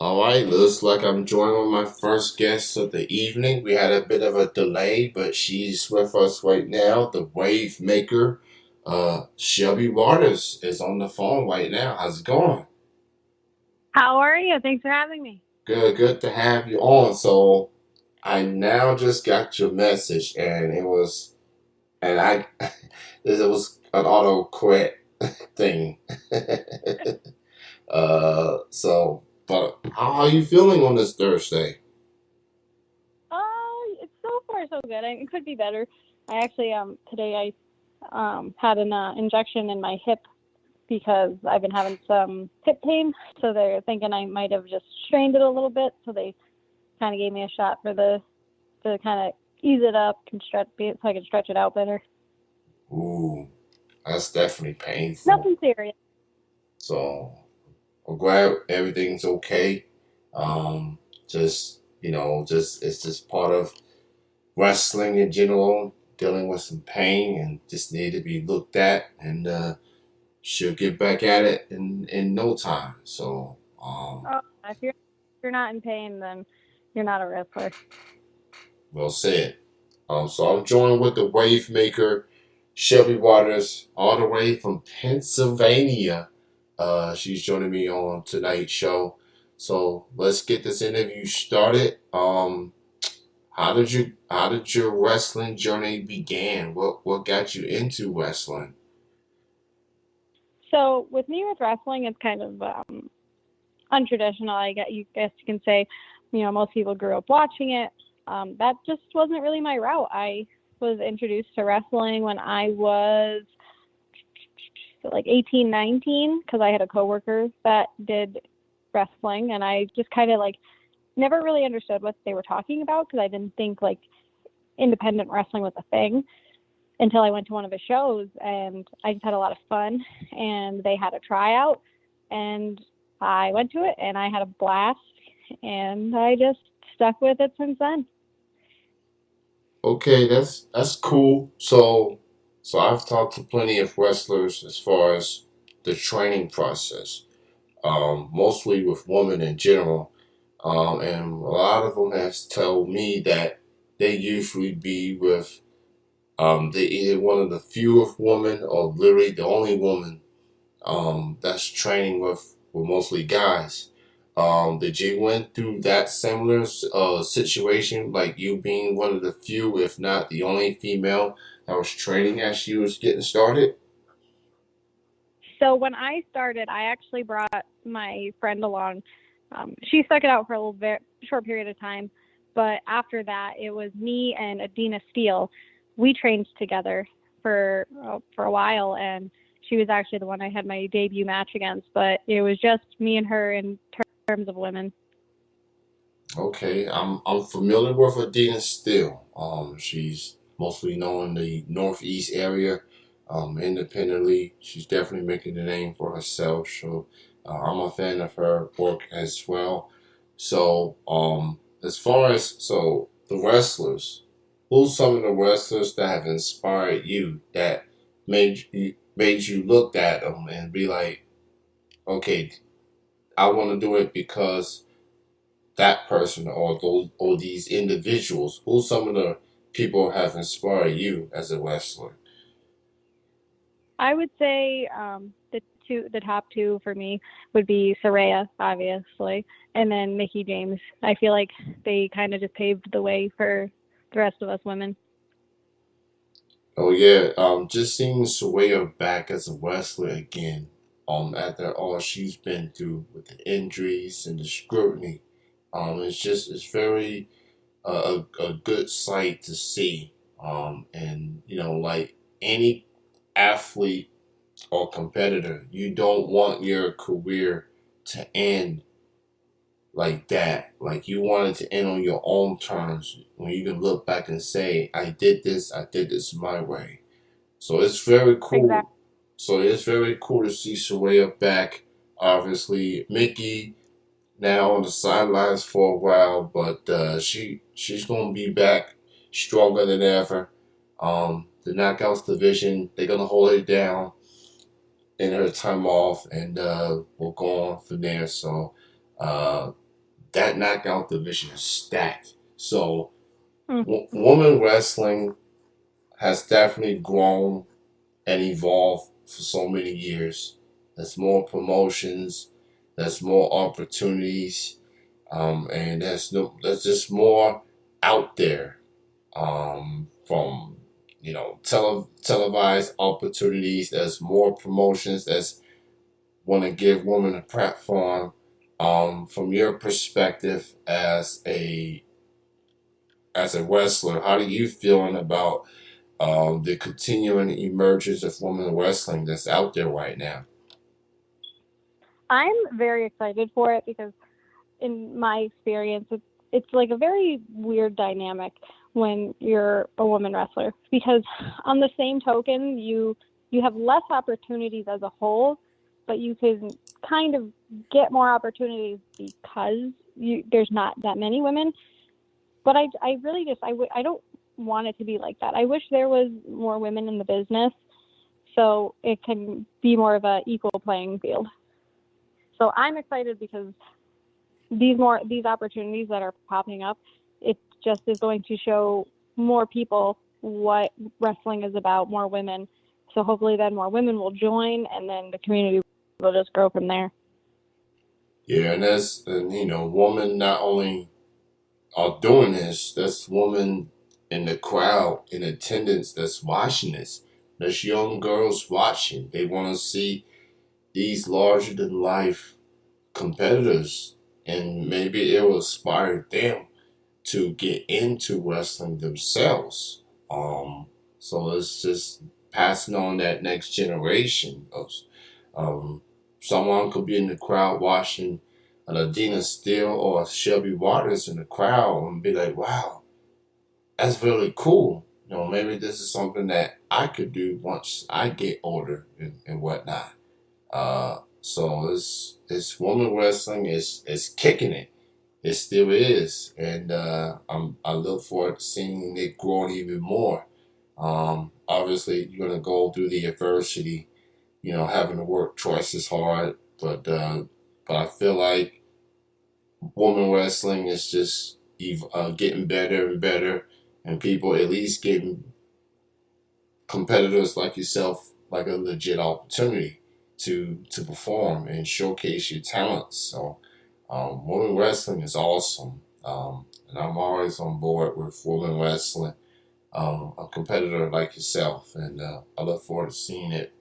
All right, looks like I'm joining with my first guest of the evening. We had a bit of a delay, but she's with us right now. The wave maker, Shelby Waters, is on the phone right now. How's it going? How are you? Thanks for having me. Good, good to have you on. So I now just got your message, and and I, it was an auto correct thing. But how are you feeling on this Thursday? It's so far so good. It could be better. I actually today I had an injection in my hip because I've been having some hip pain. So they're thinking I might have just strained it a little bit. So they kind of gave me a shot for the to kind of ease it up and so I can stretch it out better. Ooh, that's definitely painful. Nothing serious. So I'm glad everything's okay. Just just it's just part of wrestling in general, dealing with some pain and just need to be looked at, and she'll get back at it in no time. So If you're not in pain, then you're not a wrestler. well said. So I'm joined with the wave maker, Shelby Waters, all the way from Pennsylvania. She's joining me on tonight's show. So let's get this interview started. How did your wrestling journey begin? What got you into wrestling? So with me with wrestling, it's kind of untraditional. Guess you can say, most people grew up watching it. That just wasn't really my route. I was introduced to wrestling when I was like 18, 19, because I had a coworker that did wrestling, and I just kind of like never really understood what they were talking about because I didn't think like independent wrestling was a thing until I went to one of his shows, and I just had a lot of fun. And they had a tryout, and I went to it, and I had a blast, and I just stuck with it since then. Okay, that's cool. So I've talked to plenty of wrestlers as far as the training process. Mostly with women in general. And a lot of them has told me that they usually be with they either one of the fewest women or literally the only woman that's training with mostly guys. Did you went through that similar situation, like you being one of the few, if not the only female that was training as she was getting started? So when I started, I actually brought my friend along. She stuck it out for a little bit, short period of time, but after that, it was me and Adina Steele. We trained together for a while, and she was actually the one I had my debut match against. But it was just me and her in terms of women. Okay, I'm familiar with Adina still. She's mostly known in the Northeast area. Independently, she's definitely making a name for herself. So I'm a fan of her work as well. So as far as the wrestlers, who's some of the wrestlers that have inspired you that made you look at them and be like, okay, I want to do it because that person or these individuals? Who some of the people have inspired you as a wrestler? I would say the top two for me would be Soraya, obviously, and then Mickey James. I feel like they kind of just paved the way for the rest of us women. Oh yeah, just seeing Soraya back as a wrestler again. After all she's been through with the injuries and the scrutiny, it's very a good sight to see. And like any athlete or competitor, you don't want your career to end like that. Like you want it to end on your own terms when you can look back and say, I did this my way. So it's very cool. Exactly. So it's very cool to see Soraya back. Obviously, Mickey now on the sidelines for a while, but she's gonna be back stronger than ever. The knockouts division, they're gonna hold it down in her time off, and we'll go on from there. So, uh, that knockout division is stacked. So Mm. women wrestling has definitely grown and evolved for so many years. There's more promotions, there's more opportunities, and there's just more out there, from televised opportunities. There's more promotions that's want to give women a platform. From your perspective as a wrestler, how do you feeling about the continuing emergence of women wrestling that's out there right now? I'm very excited for it because in my experience, it's like a very weird dynamic when you're a woman wrestler because on the same token, you have less opportunities as a whole, but you can kind of get more opportunities because there's not that many women. But I really just I don't want it to be like that. I wish there was more women in the business so it can be more of a equal playing field. So I'm excited because these opportunities that are popping up, it just is going to show more people what wrestling is about, more women. So hopefully then more women will join and then the community will just grow from there. Yeah, and women not only are doing this, that's women in the crowd in attendance that's watching this. There's young girls watching. They want to see these larger than life competitors, and maybe it will inspire them to get into wrestling themselves. Um, so it's just passing on that next generation of someone could be in the crowd watching an Adina Steele or Shelby Waters in the crowd and be like, wow, that's really cool. Maybe this is something that I could do once I get older and whatnot. So it's woman wrestling is kicking it. It still is, and I look forward to seeing it grow even more. Obviously, you're gonna go through the adversity, having to work twice as hard, but I feel like woman wrestling is just getting better and better, and people at least getting competitors like yourself like a legit opportunity to perform and showcase your talents. So, women wrestling is awesome, and I'm always on board with women wrestling. A competitor like yourself, and I look forward to seeing it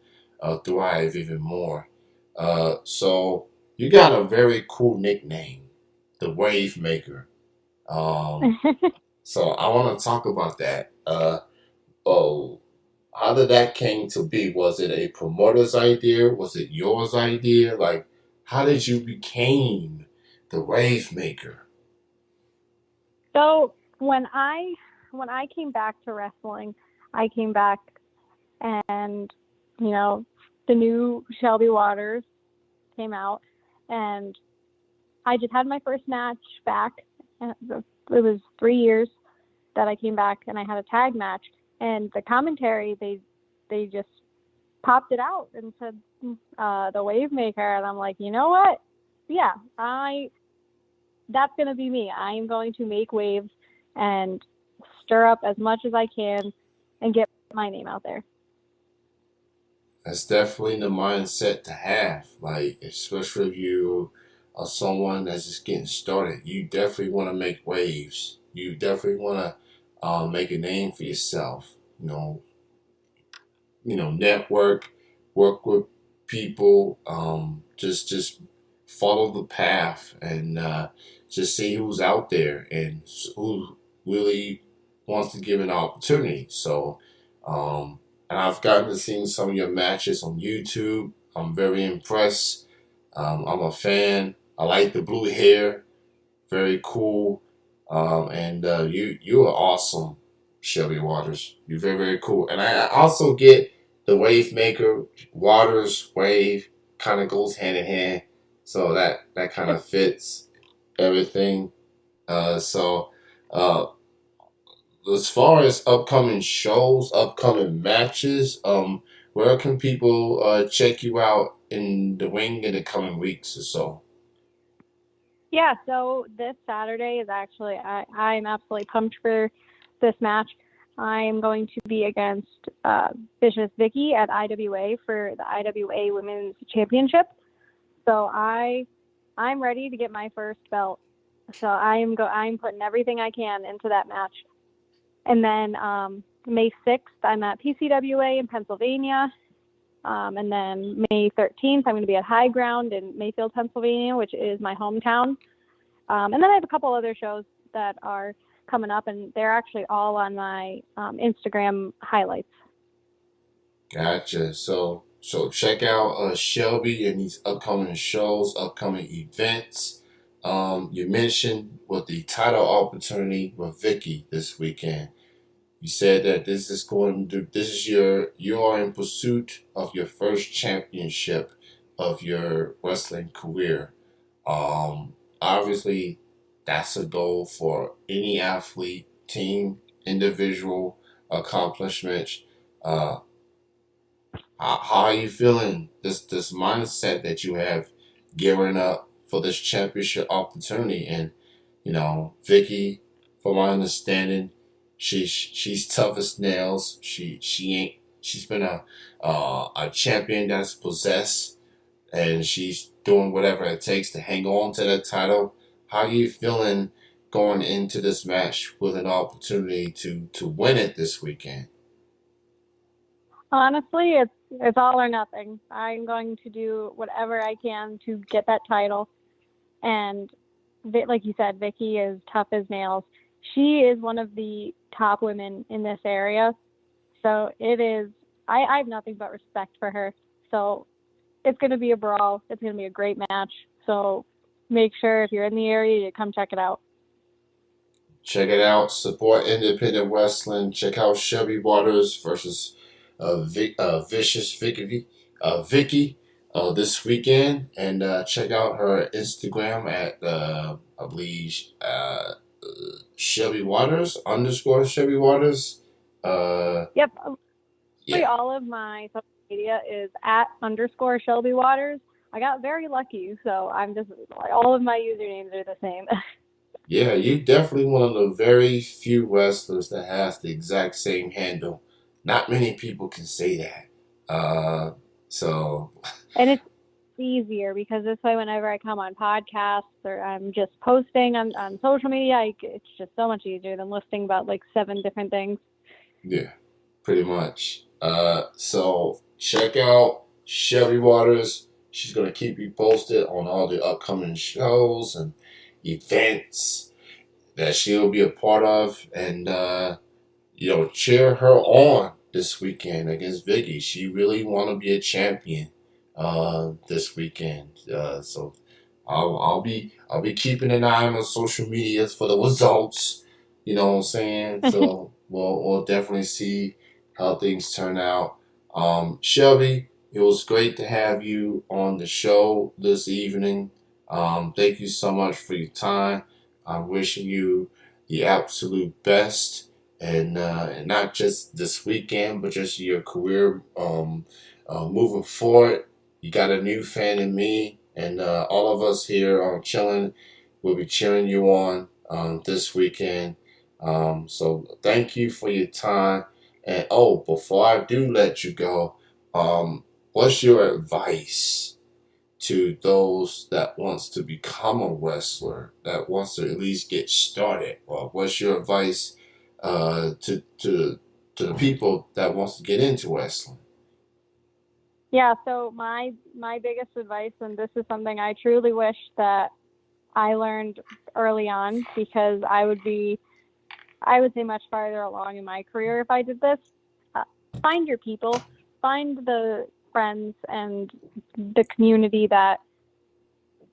thrive even more. So you got a very cool nickname, the Wave Maker. Um, so I want to talk about that. Oh, how did that came to be? Was it a promoter's idea? Was it yours idea? Like, how did you became the Wave Maker? So when I came back to wrestling, I came back and you know the new Shelby Waters came out, and I just had my first match back. And it was 3 years that I came back, and I had a tag match. And the commentary, they just popped it out and said the Wave Maker, and I'm like, you know what? Yeah, I that's gonna be me. I am going to make waves and stir up as much as I can and get my name out there. That's definitely the mindset to have. Like, especially if you are someone that's just getting started, you definitely want to make waves. You definitely want to make a name for yourself. Network, work with people, just follow the path and just see who's out there and who really wants to give an opportunity. So, and I've gotten to see some of your matches on YouTube. I'm very impressed. I'm a fan. I like the blue hair. Very cool. And you are awesome, Shelby Waters. You're very very cool. And I also get the wave maker. Waters wave kind of goes hand in hand, so that kind of fits everything. So uh, as far as upcoming shows, upcoming matches, where can people check you out in the ring in the coming weeks or so? Yeah, so this Saturday is actually, I'm absolutely pumped for this match. I am going to be against Vicious Vicky at IWA for the IWA Women's Championship. So I'm ready to get my first belt. So I'm putting everything I can into that match. And then May 6th, I'm at PCWA in Pennsylvania. And then May 13th, I'm going to be at High Ground in Mayfield, Pennsylvania, which is my hometown. And then I have a couple other shows that are coming up, and they're actually all on my Instagram highlights. Gotcha. So check out Shelby and these upcoming shows, upcoming events. You mentioned with the title opportunity with Vicky this weekend. You said that this is you are in pursuit of your first championship of your wrestling career. Obviously, that's a goal for any athlete, team, individual accomplishments. Uh, how are you feeling? This mindset that you have gearing up for this championship opportunity, and Vicky, from my understanding, she's tough as nails. She ain't. She's been a champion that's possessed, and she's doing whatever it takes to hang on to that title. How are you feeling going into this match with an opportunity to win it this weekend? Honestly, it's all or nothing. I'm going to do whatever I can to get that title. And like you said, Vicky is tough as nails. She is one of the top women in this area. So it is. I have nothing but respect for her. So it's going to be a brawl. It's going to be a great match. So make sure if you're in the area, you come check it out. Check it out. Support independent wrestling. Check out Shelby Waters versus Vicious Vicky this weekend, and check out her Instagram at I believe Shelby Waters underscore Shelby Waters. Yep. Yeah, All of my social media is at underscore Shelby Waters. I got very lucky, so I'm just like all of my usernames are the same. yeah. You definitely one of the very few wrestlers that has the exact same handle. Not many people can say that. So And it's easier because this way, whenever I come on podcasts or I'm just posting on social media, it's just so much easier than listing about like 7 different things. yeah, pretty much. So check out Shelby Waters. She's gonna keep you posted on all the upcoming shows and events that she'll be a part of, and cheer her on this weekend against Vicky. She really want to be a champion this weekend. So I'll be keeping an eye on the social medias for the results. You know what I'm saying? So we'll definitely see how things turn out. Shelby, it was great to have you on the show this evening. Thank you so much for your time. I'm wishing you the absolute best, and not just this weekend, but just your career moving forward. You got a new fan in me, and all of us here on Chilling will be cheering you on this weekend. So thank you for your time. And before I do let you go, what's your advice to those that wants to become a wrestler, that wants to at least get started? Or what's your advice to the people that wants to get into wrestling? Yeah, so my biggest advice, and this is something I truly wish that I learned early on, because I would say much farther along in my career if I did this. Uh, find your people, find the friends and the community that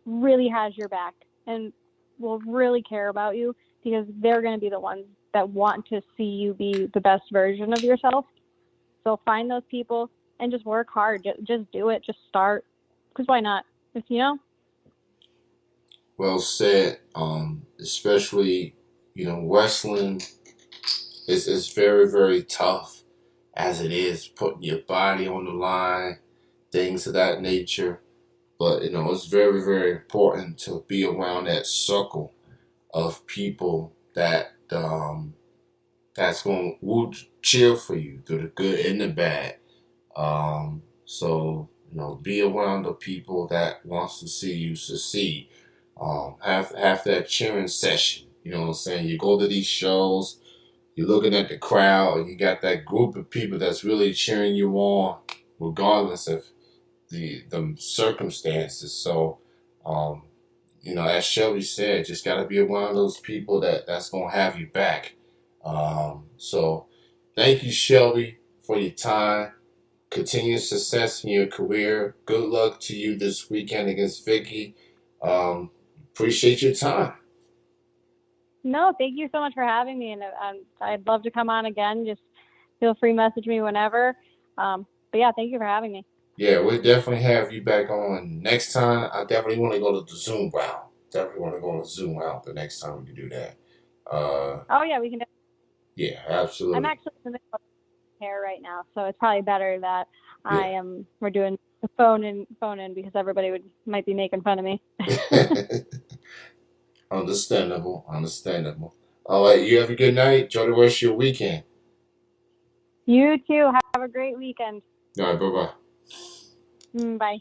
really has your back and will really care about you, because they're going to be the ones that want to see you be the best version of yourself. So find those people and just work hard. Just do it. Just start. Because why not? If you know. Well said. Especially, wrestling is very, very tough as it is, putting your body on the line, things of that nature. But it's very, very important to be around that circle of people that's going to cheer for you through the good and the bad. So be around the people that wants to see you succeed. Have that cheering session. You know what I'm saying? You go to these shows, you're looking at the crowd, and you got that group of people that's really cheering you on, regardless of the circumstances. So, um, as Shelby said, just got to be around those people that's gonna have you back. So, thank you, Shelby, for your time. Continued success in your career. Good luck to you this weekend against Vicky. Appreciate your time. No, thank you so much for having me, and I'd love to come on again. Just feel free to message me whenever. But yeah, thank you for having me. Yeah, we'll definitely have you back on next time. I definitely want to go to the Zoom round. Definitely want to go on the Zoom round the next time we can do that. Oh yeah, we can. Yeah, I'm absolutely. actually in the middle of hair right now, so it's probably better that Yeah. we're doing the phone in because everybody might be making fun of me. Understandable. Understandable. All right, you have a good night. Enjoy the rest of your weekend. You too. Have a great weekend. All right, bye bye. Bye.